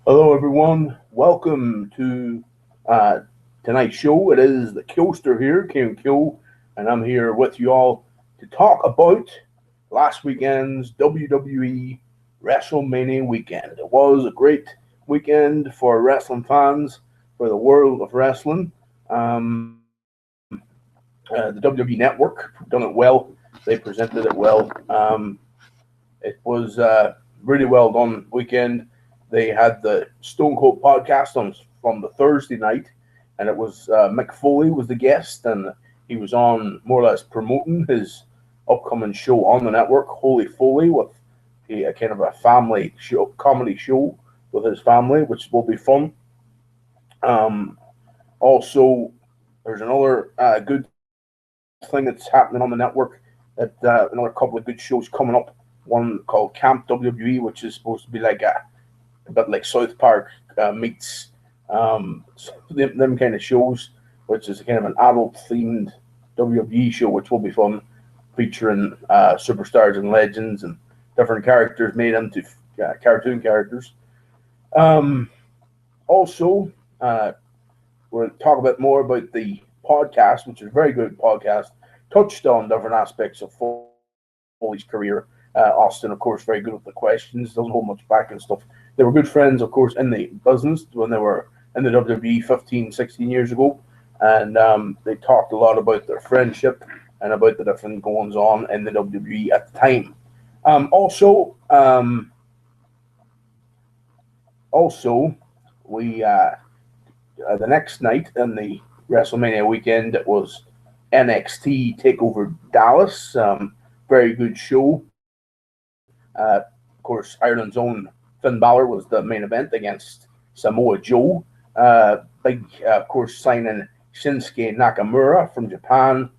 Hello, everyone. Welcome to uh, tonight's show. It is the Keoster here, Keo, and I'm here with you all to talk about last weekend's WWE Wrestlemania weekend. It was a great weekend for wrestling fans, for the world of wrestling. The WWE Network done it well. They presented it well. It was really well done weekend. They had the Stone Cold podcast on from the Thursday night, and it was Mick Foley was the guest, and he was on more or less promoting his upcoming show on the network, Holy Foley, with a kind of a family show, comedy show with his family, which will be fun. Um, Also, there's another good thing that's happening on the network. That another couple of good shows coming up. One called Camp WWE, which is supposed to be like a bit like South Park meets them kind of shows, which is kind of an adult themed WWE show, which will be fun, featuring superstars and legends and different characters made into cartoon characters. Um, Also, we'll talk a bit more about the podcast, which is a very good podcast, touched on different aspects of Foley's career. Austin, of course, very good with the questions, doesn't hold much back and stuff. They were good friends, of course, in the business when they were in the WWE 15, 16 years ago. And they talked a lot about their friendship and about the different goings on in the WWE at the time. Also, also, we the next night in the WrestleMania weekend, it was NXT Takeover Dallas. Very good show. Of course, Ireland's own Finn Balor was the main event against Samoa Joe. Big, of course, signing Shinsuke Nakamura from Japan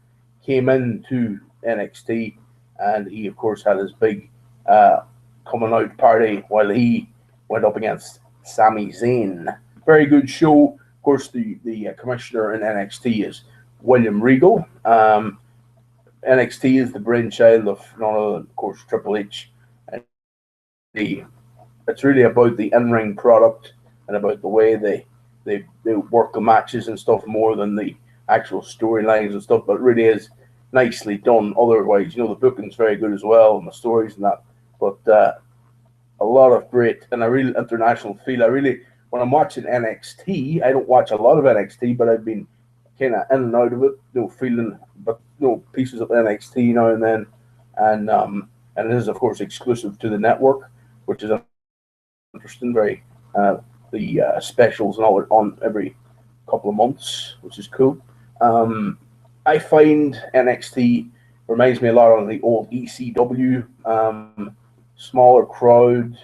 came into NXT, and he, of course, had his big coming out party while he went up against Sami Zayn. Very good show. Of course, the commissioner in NXT is William Regal. NXT is the brainchild of none other than, of course, Triple H. And it's really about the in-ring product and about the way they work the matches and stuff more than the actual storylines and stuff. But it really is nicely done. Otherwise, the booking's very good as well and the stories and that. But a lot of great and a real international feel. I really, when I'm watching NXT, I don't watch a lot of NXT, but I've been kind of in and out of it, feeling, but pieces of NXT now and then, and it is of course exclusive to the network, which is interesting. Very the specials and all are on every couple of months, which is cool. I find NXT reminds me a lot of the old ECW, smaller crowd,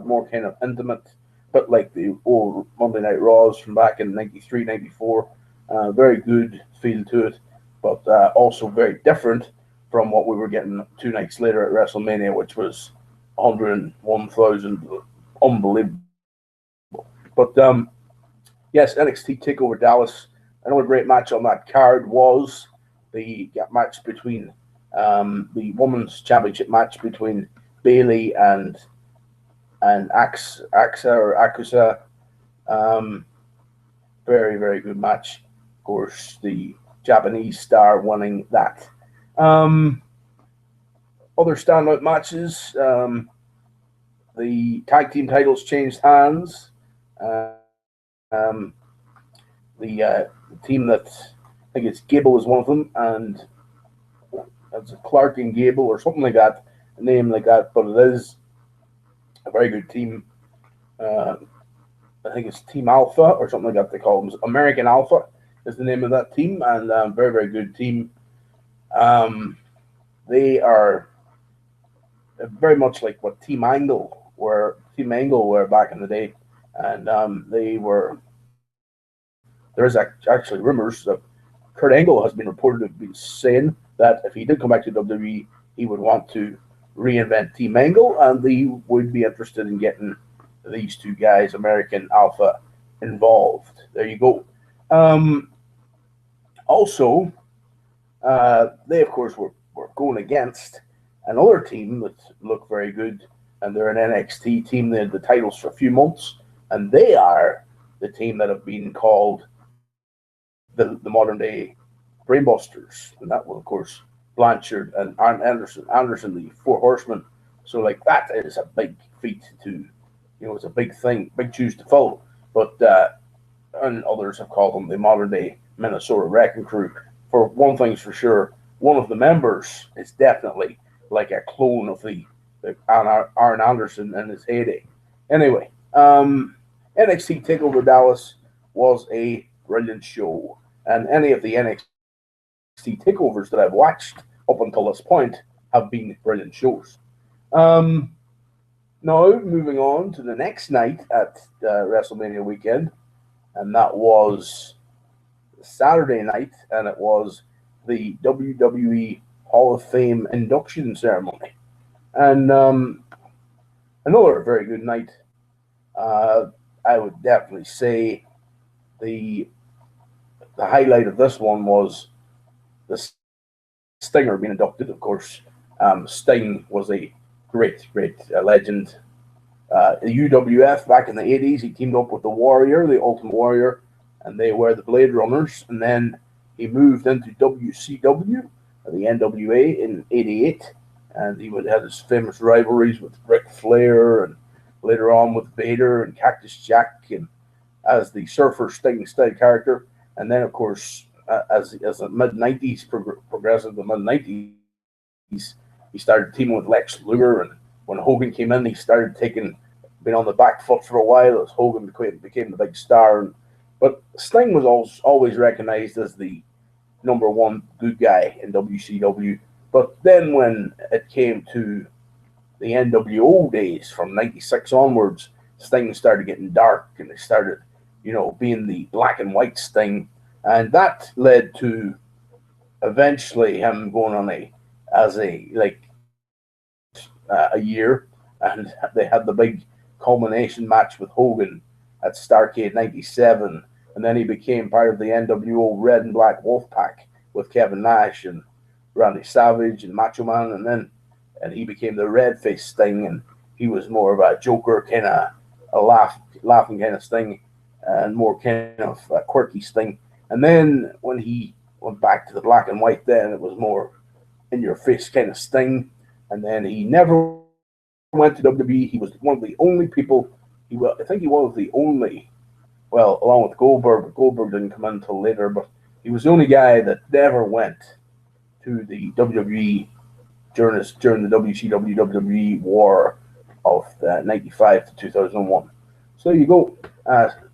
more kind of intimate, but like the old Monday Night Raws from back in 93, 94. Very good feel to it, but also very different from what we were getting 2 nights later at WrestleMania, which was 101,000. Unbelievable. But yes, NXT TakeOver Dallas. Another great match on that card was the match between the women's championship match between Bailey and Akusa. Um, Very, very good match. Of course, the Japanese star winning that. Um, Other standout matches. The tag team titles changed hands. Um, the team that I think it's Gable is one of them, and it's Clark and Gable or something like that, a name like that. But it is a very good team. Uh, I think it's Team Alpha or something like that. They call them American Alpha is the name of that team, and very, very good team. Um, they are very much like what Team Angle were back in the day, and they were. There is actually rumors that Kurt Angle has been reported to be saying that if he did come back to WWE, he would want to reinvent Team Angle, and he would be interested in getting these two guys, American Alpha, involved. There you go. Um, Also, they of course were going against another team that looked very good, and they're an NXT team. They had the titles for a few months. and they are the team that have been called the modern day Brainbusters, and that was of course Blanchard and Anderson, the Four Horsemen. So like that is a big feat to, it's a big thing, big shoes to fill. But and others have called them the modern day Minnesota Wrecking Crew. For one thing's for sure, one of the members is definitely like a clone of the Arn Anderson in his heyday. Anyway, NXT Takeover Dallas was a brilliant show, and any of the NXT takeovers that I've watched up until this point have been brilliant shows. Now, moving on to the next night at WrestleMania weekend, and that was Saturday night, and it was the WWE Hall of Fame induction ceremony. And another very good night. I would definitely say the highlight of this one was the Stinger being inducted. Of course, Sting was a great legend. The UWF back in the 80s, he teamed up with the Warrior, the Ultimate Warrior, and they were the Blade Runners. And then he moved into WCW, the NWA, in '88, and he would have his famous rivalries with Ric Flair, and later on with Vader and Cactus Jack, and as the Surfer Sting style character. And then, of course, as the mid '90s progressed, the mid '90s, he started teaming with Lex Luger, and when Hogan came in, he started being on the back foot for a while as Hogan became the big star. But Sting was always recognized as the number one good guy in WCW. But then when it came to the NWO days from '96 onwards, Sting started getting dark, and they started, being the black and white Sting. And that led to eventually him going on a year, and they had the big culmination match with Hogan at Starrcade '97, and then he became part of the NWO Red and Black Wolfpack with Kevin Nash and Randy Savage and Macho Man, and he became the Red Face Sting, and he was more of a joker kind of a laughing kind of Sting, and more kind of a quirky Sting. And then when he went back to the black and white, then it was more in your face kind of Sting. And then he never went to WWE. He was one of the only people. I think he was the only. Well, along with Goldberg, but Goldberg didn't come in until later. But he was the only guy that never went to the WWE during the WCW WWE war of '95 to 2001. So you go.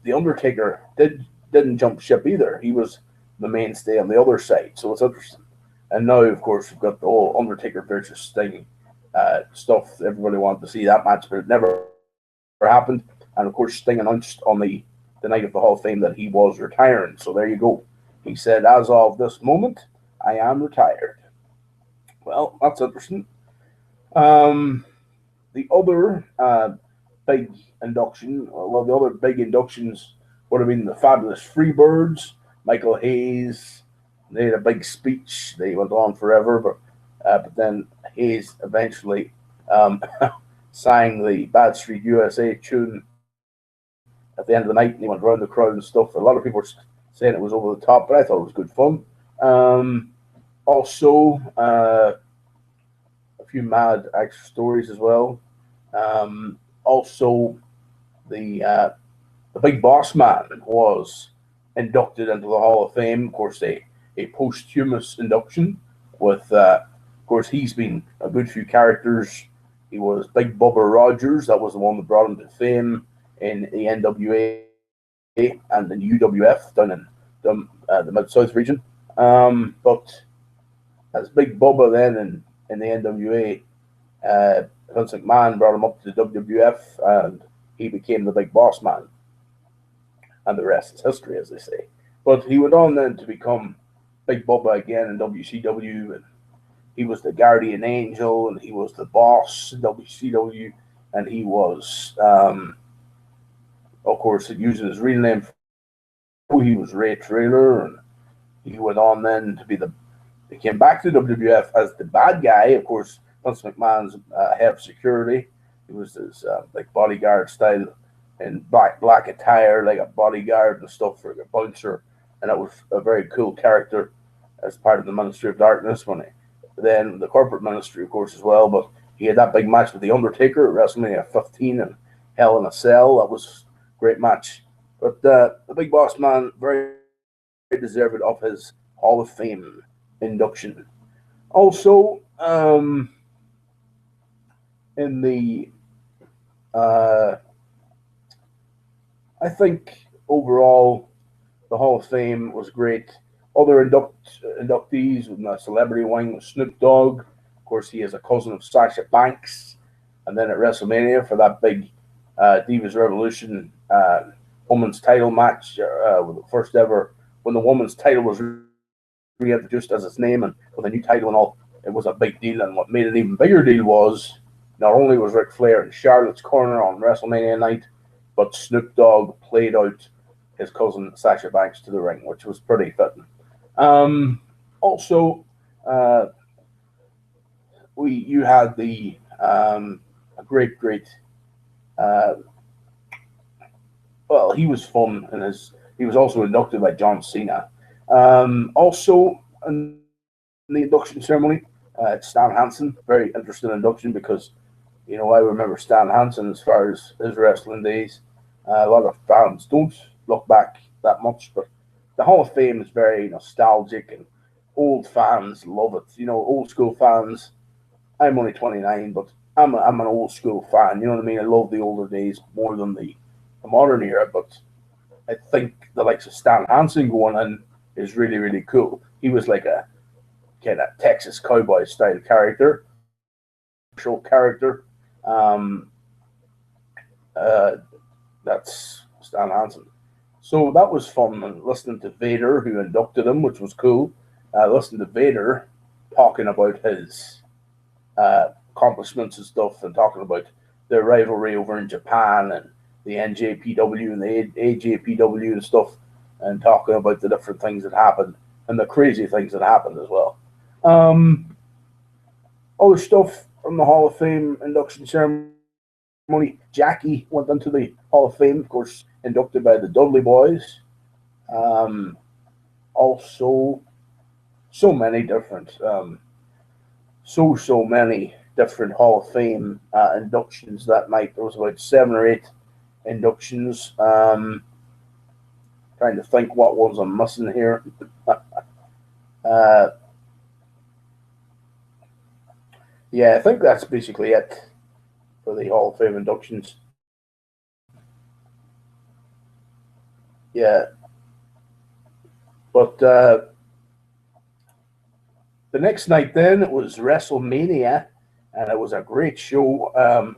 The Undertaker didn't jump ship either. He was the mainstay on the other side. So it's interesting. And now, of course, we've got the whole Undertaker versus Sting stuff. Everybody wanted to see that match, but it never happened. And, of course, Sting announced on the night of the Hall of Fame that he was retiring. So there you go. He said, as of this moment, I am retired. Well, that's interesting. The other big induction, the other big inductions would have been the Fabulous Freebirds, Michael Hayes. They had a big speech. They went on forever, but then Hayes eventually sang the Bad Street USA tune at the end of the night, and he went around the crowd and stuff. A lot of people were saying it was over the top, but I thought it was good fun. Also, a few mad extra stories as well. Also, the Big Boss Man was inducted into the Hall of Fame. Of course, a posthumous induction with, of course, he's been a good few characters. He was Big Bubba Rogers. That was the one that brought him to fame in the NWA and the UWF down in the Mid-South region. But as Big Bubba then in the NWA, Vince McMahon brought him up to the WWF, and he became the Big Boss Man. And the rest is history, as they say. But he went on then to become Big Bubba again in WCW, and he was the guardian angel, and he was the boss in WCW, and he was, of course, using his real name. He was Ray Traylor, and he went on then to be he came back to WWF as the bad guy. Of course, Vince McMahon's head of security. He was his like bodyguard style in black attire, like a bodyguard and stuff, or a bouncer, and that was a very cool character as part of the Ministry of Darkness. Then the corporate ministry, of course, as well. But he had that big match with the Undertaker at WrestleMania 15 and Hell in a Cell. That was a great match. But the Big Boss Man, very deserved of his Hall of Fame induction. Also, in the I think overall the Hall of Fame was great. Other inductees in the celebrity wing was Snoop Dogg. Of course, he is a cousin of Sasha Banks. And then at WrestleMania for that big Divas Revolution women's title match, the first ever, when the women's title was reintroduced as its name and with a new title and all, it was a big deal. And what made it an even bigger deal was not only was Ric Flair in Charlotte's corner on WrestleMania night, but Snoop Dogg played out his cousin Sasha Banks to the ring, which was pretty fitting. Also, you had the a great. Well, he was fun, and he was also inducted by John Cena. Also, in the induction ceremony, Stan Hansen, very interesting induction because I remember Stan Hansen as far as his wrestling days. A lot of fans don't look back that much, but the Hall of Fame is very nostalgic, and old fans love it. Old school fans. I'm only 29, but I'm an old school fan. You know what I mean? I love the older days more than the modern era, but I think the likes of Stan Hansen going in is really, really cool. He was like a kind of Texas cowboy style character, show character. That's Stan Hansen. So that was fun, and listening to Vader, who inducted him, which was cool. Listening to Vader talking about his accomplishments and stuff, and talking about their rivalry over in Japan and the NJPW and the AJPW and stuff, and talking about the different things that happened and the crazy things that happened as well. Other stuff from the Hall of Fame induction ceremony. Jackie went into the Hall of Fame, of course, inducted by the Dudley Boys. Also, so many different, so many different Hall of Fame inductions that night. There was about 7 or 8 inductions. Trying to think what ones I'm missing here. Yeah, I think that's basically it for the Hall of Fame inductions. Yeah. But the next night then, it was WrestleMania, and it was a great show.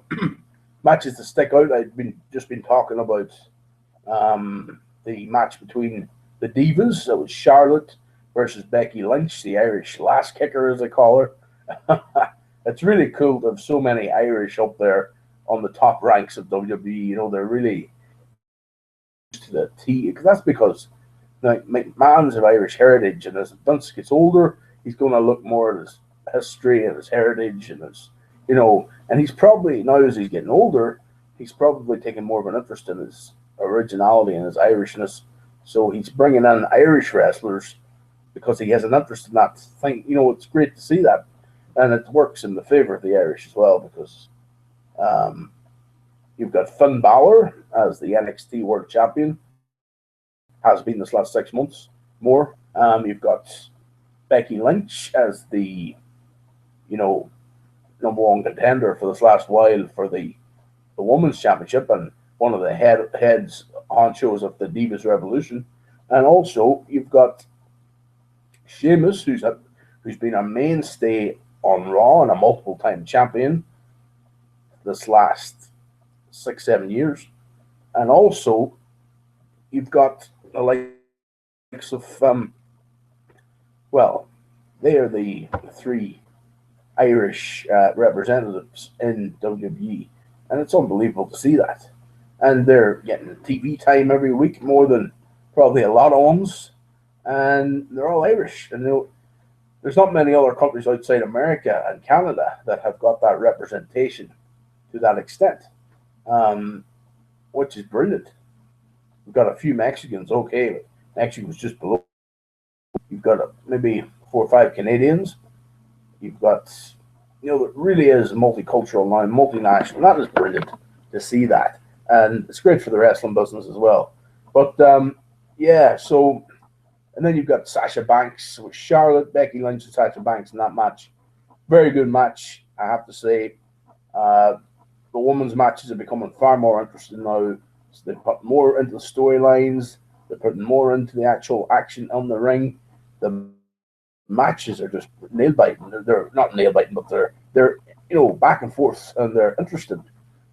Matches to stick out. I'd just been talking about the match between the Divas. It was Charlotte versus Becky Lynch, the Irish lass kicker, as they call her. It's really cool to have so many Irish up there on the top ranks of WWE. They're really to the T, because that's because McMahon's of Irish heritage, and as Vince gets older, he's going to look more at his history and his heritage and his, and he's probably, now as he's getting older, he's probably taking more of an interest in his originality and his Irishness. So he's bringing in Irish wrestlers because he has an interest in that thing. It's great to see that. And it works in the favor of the Irish as well, because you've got Finn Balor as the NXT World Champion, has been this last 6 months more. You've got Becky Lynch as the, number one contender for this last while for the Women's Championship, and one of the heads honchos of the Divas Revolution. And also you've got Sheamus, who's been a mainstay on Raw and a multiple-time champion this last 6-7 years. And also you've got the likes of they are the 3 Irish representatives in WWE, and it's unbelievable to see that. And they're getting TV time every week, more than probably a lot of ones, and they're all Irish. And there's not many other countries outside America and Canada that have got that representation to that extent. which is brilliant. We've got a few Mexicans, okay, but Mexico's just below. You've got maybe 4 or 5 Canadians. You've got, it really is multicultural now, multinational. That is brilliant to see that. And it's great for the wrestling business as well. But yeah, so, and then you've got Sasha Banks with Charlotte, Becky Lynch, and Sasha Banks in that match. Very good match, I have to say. The women's matches are becoming far more interesting now. So they put more into the storylines. They're putting more into the actual action on the ring. The matches are just nail biting. They're not nail biting, but they're back and forth, and they're interesting.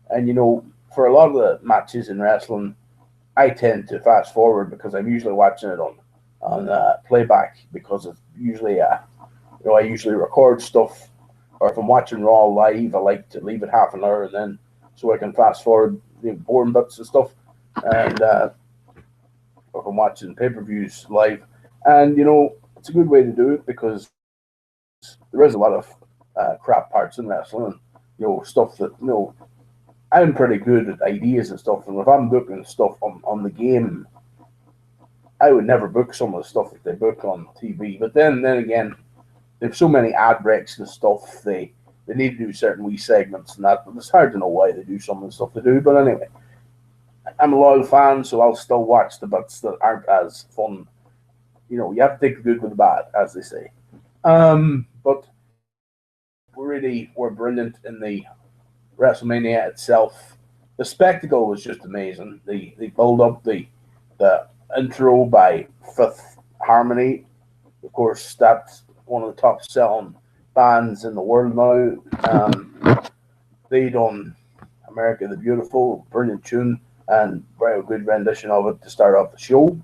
And for a lot of the matches in wrestling, I tend to fast forward because I'm usually watching it on playback, because it's usually I usually record stuff, or if I'm watching Raw live, I like to leave it half an hour and then so I can fast forward the boring bits and stuff. And or if I'm watching pay-per-views live, and it's a good way to do it because there is a lot of crap parts in wrestling, and stuff that I'm pretty good at ideas and stuff. And if I'm booking stuff on the game, I would never book some of the stuff that they book on TV. But then again, there's so many ad breaks and stuff. They need to do certain wee segments and that. But it's hard to know why they do some of the stuff they do. But anyway, I'm a loyal fan, so I'll still watch the bits that aren't as fun. You have to take the good with the bad, as they say. But really, we're brilliant in the WrestleMania itself. The spectacle was just amazing. The build up, the intro by Fifth Harmony. Of course, that's one of the top selling bands in the world now. They done America the Beautiful, brilliant tune, and very good rendition of it to start off the show.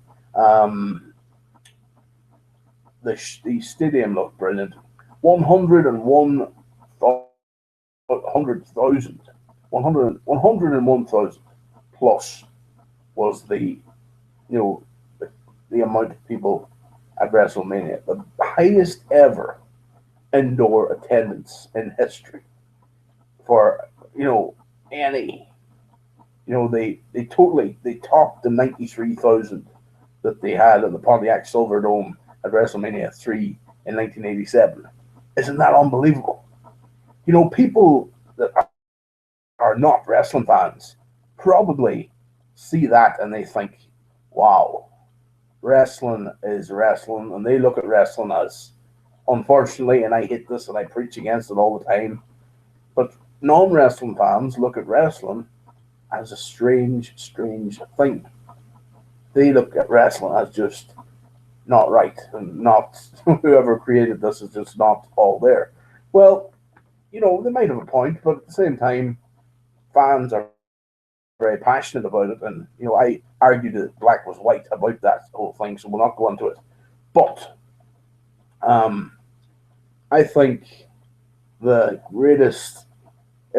The stadium looked brilliant. 101,000 plus was the amount of people at WrestleMania, the highest ever indoor attendance in history for any. They topped the 93,000 that they had at the Pontiac Silverdome at WrestleMania 3 in 1987. Isn't that unbelievable? People that are not wrestling fans probably see that and they think, wow, wrestling is wrestling. And they look at wrestling as, unfortunately, and I hate this and I preach against it all the time, but non-wrestling fans look at wrestling as a strange thing. They look at wrestling as just not right, and not whoever created this is just not all there. Well, they might have a point, but at the same time, fans are very passionate about it, and I argued that black was white about that whole thing, so we'll not go into it. But I think it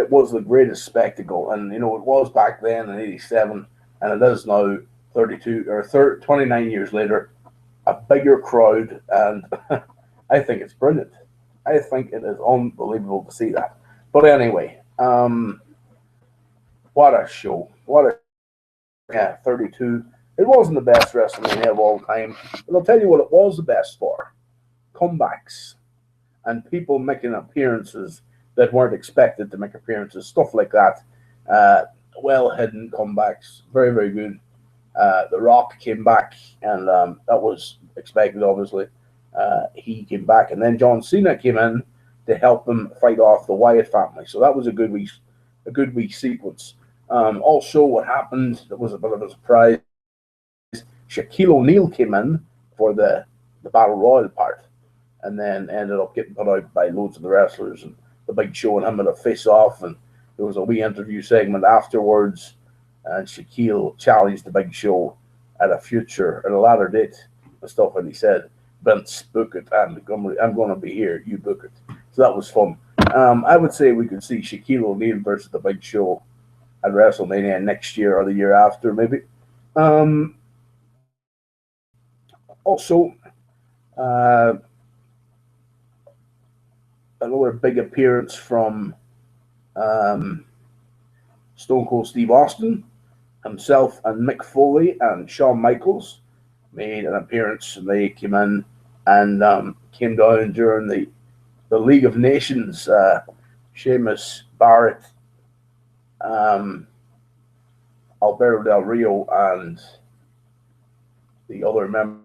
was the greatest spectacle, and it was back then in '87, and it is now 29 years later, a bigger crowd, and I think it's brilliant. I think it is unbelievable to see that. But anyway, what a show! 32. It wasn't the best WrestleMania of all time, but I'll tell you what it was the best for: comebacks and people making appearances that weren't expected to make appearances, stuff like that. Well hidden comebacks, very very good. The Rock came back, and that was expected, obviously. He came back, and then John Cena came in to help them fight off the Wyatt family. So that was a good wee sequence. Also, what happened that was a bit of a surprise: Shaquille O'Neal came in for the Battle Royal part, and then ended up getting put out by loads of the wrestlers, and the Big Show and him had a face off, and there was a wee interview segment afterwards, and Shaquille challenged the Big Show at a latter date and stuff, and he said, "Vince, book it, and I'm going to be here. You book it." So that was fun. I would say we could see Shaquille O'Neal versus the Big Show at WrestleMania next year or the year after, maybe. Also, another big appearance from Stone Cold Steve Austin. himself and Mick Foley and Shawn Michaels made an appearance. And they came in and came down during the League of Nations. Sheamus, Barrett, um, Alberto Del Rio, and the other members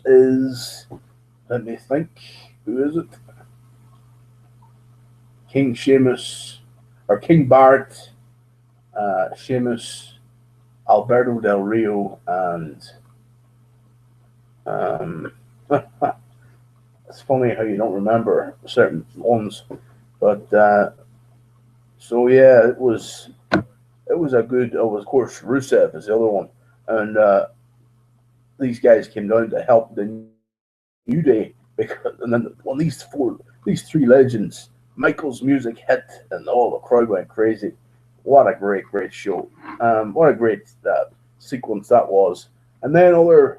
is, let me think, who is it? King Sheamus, or King Barrett, Sheamus, Alberto Del Rio, and it's funny how you don't remember certain ones, but so yeah, it was a good. Oh, of course, Rusev is the other one, and these guys came down to help the New Day because, and then when these three legends, Michael's music hit, and all the crowd went crazy. What a great show! What a great sequence that was. And then other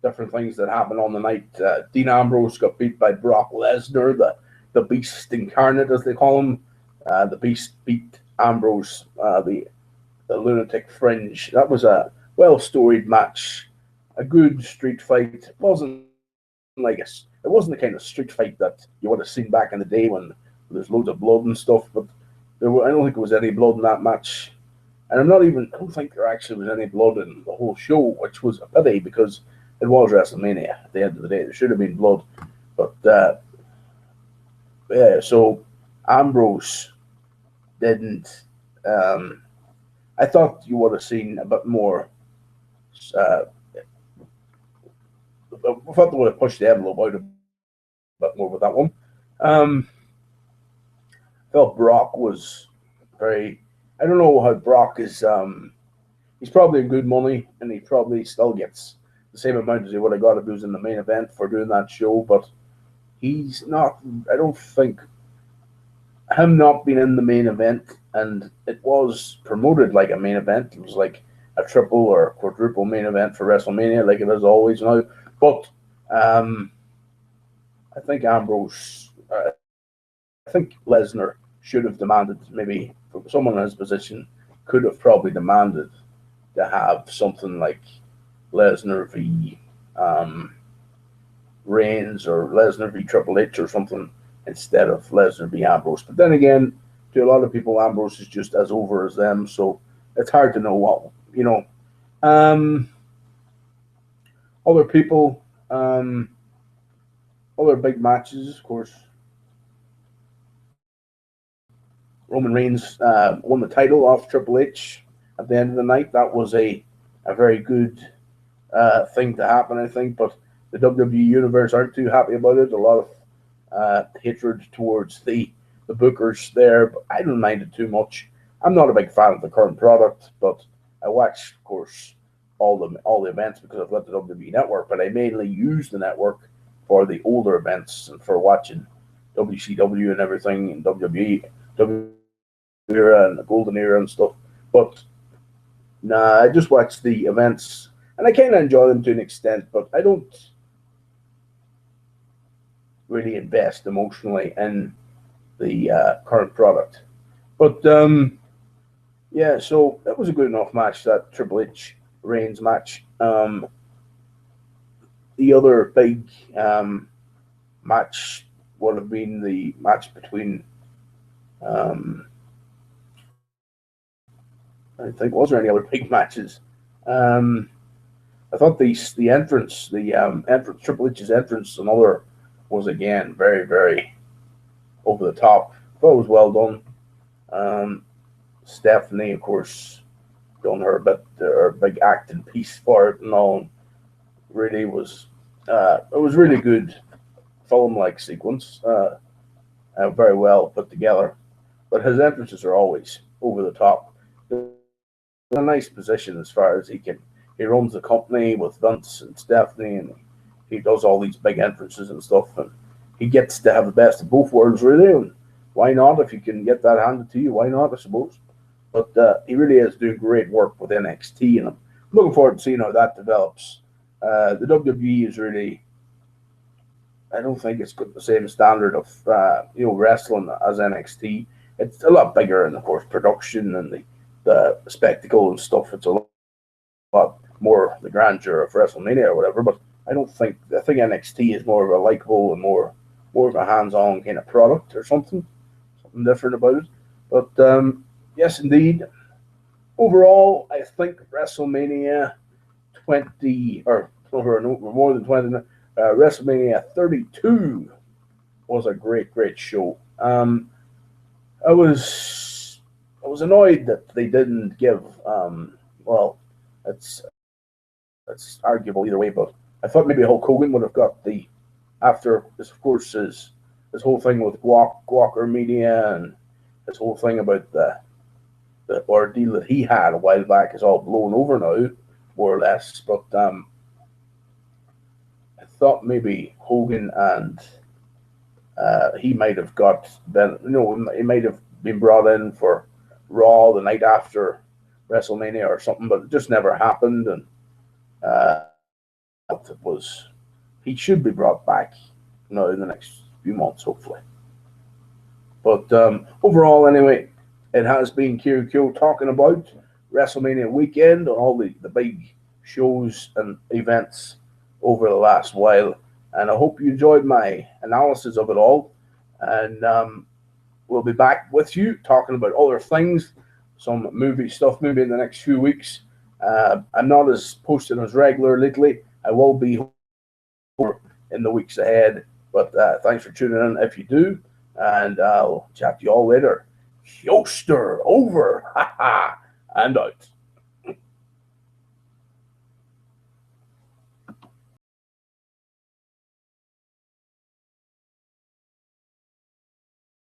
different things that happened on the night. Dean Ambrose got beat by Brock Lesnar, the Beast Incarnate, as they call him. The Beast beat Ambrose, the Lunatic Fringe. That was a well-storied match, a good street fight. It wasn't the kind of street fight that you would have seen back in the day when there's loads of blood and stuff. But I don't think there was any blood in that match, and I don't think there actually was any blood in the whole show, which was a pity because it was WrestleMania. At the end of the day, there should have been blood, but yeah. So Ambrose didn't. I thought you would have seen a bit more. I thought they would have pushed the envelope out a bit more with that one. I felt Brock was very. I don't know how Brock is. He's probably in good money, and he probably still gets the same amount as he would have got if he was in the main event for doing that show. But he's not. I don't think him not being in the main event, and it was promoted like a main event. It was like a triple or quadruple main event for WrestleMania, like it is always now. But I think Ambrose, I think Lesnar should have demanded, maybe from someone in his position, could have probably demanded to have something like Lesnar v Reigns or Lesnar v Triple H or something instead of Lesnar v Ambrose. But then again, to a lot of people, Ambrose is just as over as them, so it's hard to know what, you know. Other people, other big matches, of course. Roman Reigns won the title off Triple H at the end of the night. That was a very good thing to happen, I think. But the WWE Universe aren't too happy about it. A lot of hatred towards the bookers there, but I don't mind it too much. I'm not a big fan of the current product, but I watch, of course, all the events because I've got the WWE Network. But I mainly use the network for the older events and for watching WCW and everything, and WWE era and the golden era and stuff. But nah, I just watch the events and I kind of enjoy them to an extent, but I don't really invest emotionally in the current product. But yeah, so that was a good enough match, that Triple H Reigns match. The other big match would have been the match between I think, was there any other big matches? I thought the entrance, Triple H's entrance, another was again very, very over the top. I thought it was well done. Stephanie, of course, done her big acting piece for it and all. Really was, it was really good film-like sequence, very well put together. But his entrances are always over the top. A nice position as far as he runs the company with Vince and Stephanie, and he does all these big entrances and stuff, and he gets to have the best of both worlds, really. And why not? If you can get that handed to you, why not? I suppose. But he really is doing great work with NXT, and I'm looking forward to seeing how that develops. The WWE is really, I don't think it's got the same standard of wrestling as NXT. It's a lot bigger, and of course, production and the spectacle and stuff. It's a lot more the grandeur of WrestleMania or whatever. But I think NXT is more of a likable and more of a hands-on kind of product or something different about it. But yes, indeed. Overall, I think WrestleMania 20 or more than 20, WrestleMania 32 was a great show. I was annoyed that they didn't give. Well, it's arguable either way, but I thought maybe Hulk Hogan would have got the after this, of course, his whole thing with Walker Media and his whole thing about the ordeal that he had a while back is all blown over now, more or less. But I thought maybe Hogan and he might have he might have been brought in for Raw the night after WrestleMania or something, but it just never happened. And he should be brought back, in the next few months, hopefully. But overall, anyway, it has been Kyo talking about WrestleMania weekend and all the big shows and events over the last while. And I hope you enjoyed my analysis of it all. And we'll be back with you talking about other things, some movie stuff maybe in the next few weeks. I'm not as posted as regular lately. I will be in the weeks ahead. But thanks for tuning in if you do. And I'll chat to you all later. Keoster over. And out.